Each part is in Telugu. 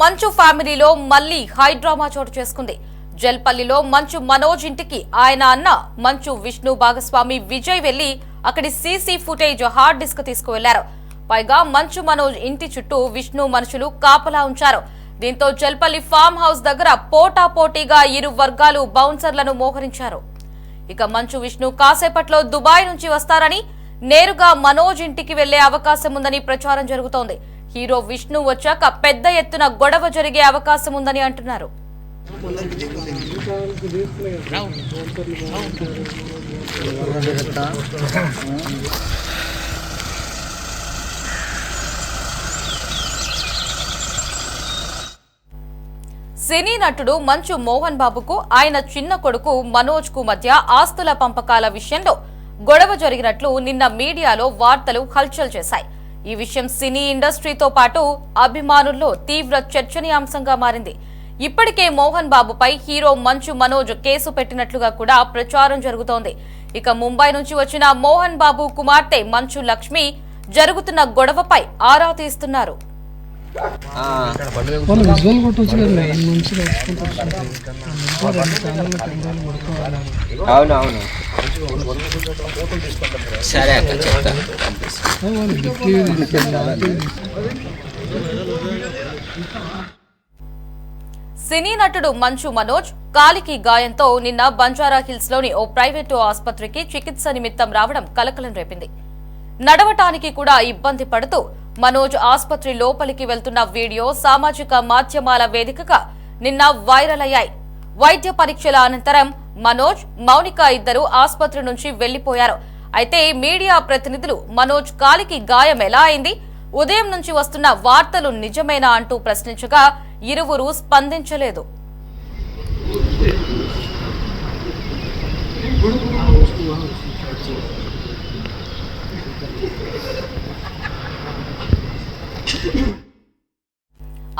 మంచు ఫ్యామిలీలో మళ్లీ హై డ్రామా చోటు చేసుకుంది. జల్పల్లిలో మంచు మనోజ్ ఇంటికి ఆయన అన్న మంచు విష్ణు భాగస్వామి విజయ్ వెళ్లి అక్కడి సీసీ ఫుటేజ్ హార్డ్ డిస్క్ తీసుకువెళ్లారు. పైగా మంచు మనోజ్ ఇంటి చుట్టూ విష్ణు మనుషులు కాపలా ఉంచారు. దీంతో జల్పల్లి ఫామ్ హౌస్ దగ్గర పోటాపోటీగా ఇరు వర్గాలు బౌన్సర్లను మోహరించారు. ఇక మంచు విష్ణు కాసేపట్లో దుబాయ్ నుంచి వస్తారని, నేరుగా మనోజ్ ఇంటికి వెళ్లే అవకాశం ఉందని ప్రచారం జరుగుతోంది. హీరో విష్ణు వచ్చాక పెద్ద ఎత్తున గొడవ జరిగే అవకాశం ఉందని అంటున్నారు. సినీ నటుడు మంచు మోహన్ బాబుకు ఆయన చిన్న కొడుకు మనోజ్ కు మధ్య ఆస్తుల పంపకాల విషయంలో గొడవ జరిగినట్లు నిన్న మీడియాలో వార్తలు హల్చల్ చేశాయి. ఈ విషయం సినీ ఇండస్ట్రీతో పాటు అభిమానుల్లో తీవ్ర చర్చనీయాంశంగా మారింది. ఇప్పటికే మోహన్ బాబుపై హీరో మంచు మనోజ్ కేసు పెట్టినట్లుగా కూడా ప్రచారం జరుగుతోంది. ఇక ముంబై నుంచి వచ్చిన మోహన్ బాబు కుమార్తె మంచు లక్ష్మి జరుగుతున్న గొడవపై ఆరా తీస్తున్నారు. సినీ నటుడు మంచు మనోజ్ కాలికి గాయంతో నిన్న బంజారా హిల్స్ లోని ఓ ప్రైవేటు ఆసుపత్రికి చికిత్స నిమిత్తం రావడం కలకలం రేపింది. నడవటానికి కూడా ఇబ్బంది పడుతూ మనోజ్ ఆసుపత్రి లోపలికి వెళ్తున్న వీడియో సామాజిక మాధ్యమాల వేదికగా నిన్న వైరల్ అయ్యాయి. వైద్య పరీక్షల అనంతరం మనోజ్, మౌనిక ఇద్దరు ఆసుపత్రి నుంచి వెళ్లిపోయారు. అయితే మీడియా ప్రతినిధులు మనోజ్ కాలికి గాయం ఎలా అయింది, ఉదయం నుంచి వస్తున్న వార్తలు నిజమేనా అంటూ ప్రశ్నించగా ఇరువురు స్పందించలేదు.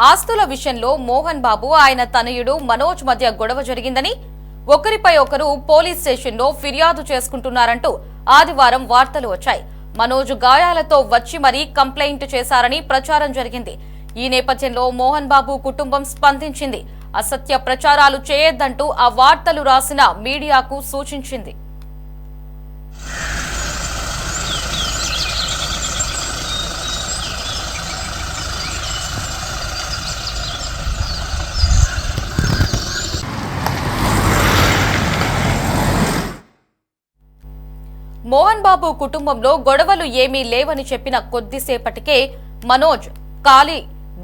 ఆస్తుల విషయంలో మోహన్ బాబు, ఆయన తనయుడు మనోజ్ మధ్య గొడవ జరిగిందని, ఒకరిపై ఒకరు పోలీస్ స్టేషన్లో ఫిర్యాదు చేసుకుంటున్నారంటూ ఆదివారం వార్తలు వచ్చాయి. మనోజ్ గాయాలతో వచ్చి మరీ కంప్లైంట్ చేశారని ప్రచారం జరిగింది. ఈ నేపథ్యంలో మోహన్ బాబు కుటుంబం స్పందించింది. అసత్య ప్రచారాలు చేయొద్దంటూ ఆ వార్తలు రాసిన మీడియాకు సూచించింది. మోహన్ బాబు కుటుంబంలో గొడవలు ఏమీ లేవని చెప్పిన కొద్దిసేపటికే మనోజ్ కాలి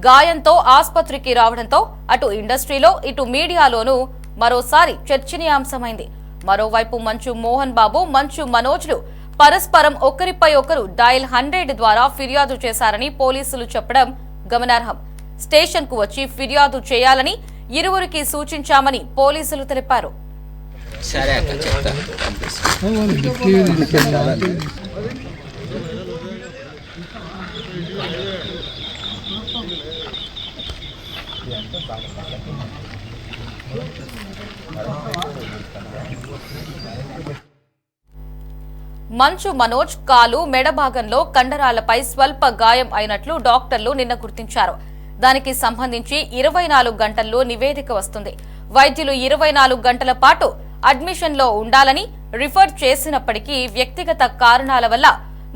గాయంతో ఆసుపత్రికి రావడంతో అటు ఇండస్ట్రీలో ఇటు మీడియాలోనూ మరోసారి చర్చనీయాంశమైంది. మరోవైపు మంచు మోహన్ బాబు, మంచు మనోజ్లు పరస్పరం ఒకరిపై ఒకరు డయల్ 100 ద్వారా ఫిర్యాదు చేశారని పోలీసులు చెప్పడం గమనార్హం. స్టేషన్ కు వచ్చి ఫిర్యాదు చేయాలని ఇరువురికి సూచించామని పోలీసులు తెలిపారు. మంచు మనోజ్ కాలు, మెడ భాగంలో కండరాలపై స్వల్ప గాయం అయినట్లు డాక్టర్లు నిన్న గుర్తించారు. దానికి సంబంధించి 24 గంటల్లో నివేదిక వస్తుంది. వైద్యులు 24 గంటల పాటు అడ్మిషన్ లో ఉండాలని రిఫర్ చేసినప్పటికీ వ్యక్తిగత కారణాల వల్ల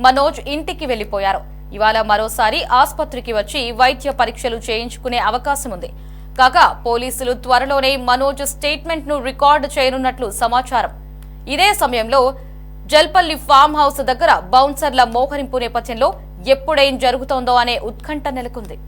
మనోజ్ ఇంటికి వెళ్లిపోయారు. ఇవాళ మరోసారి ఆసుపత్రికి వచ్చి వైద్య పరీక్షలు చేయించుకునే అవకాశం ఉంది. కాగా పోలీసులు త్వరలోనే మనోజ్ స్టేట్మెంట్ ను రికార్డు చేయనున్నట్లు సమాచారం. ఇదే సమయంలో జల్పల్లి ఫామ్ హౌస్ దగ్గర బౌన్సర్ల మోహరింపు నేపథ్యంలో ఎప్పుడేం జరుగుతోందో అనే ఉత్కంఠ నెలకొంది.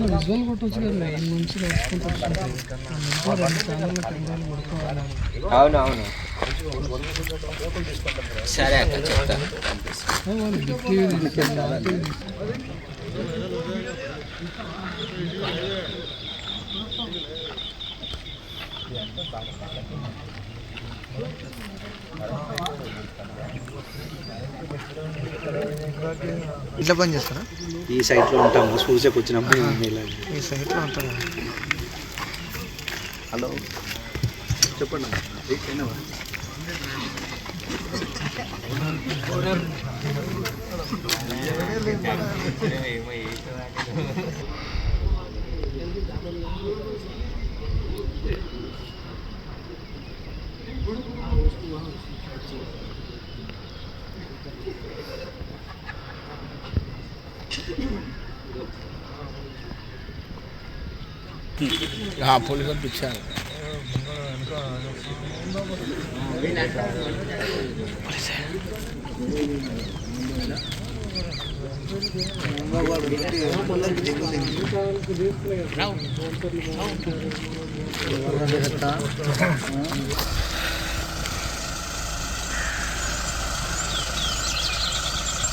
విజువల్ కొట్టవచ్చు కదా మంచిగా అవునవును సరే అక్క చెప్తా ఇట్లా పని చేస్తారా? ఈ సైట్లో ఉంటాము, చూసేకి వచ్చినప్పుడు ఈ సైట్లో ఉంటారా? హలో చెప్పండి పోలీసు పిచ్చారు.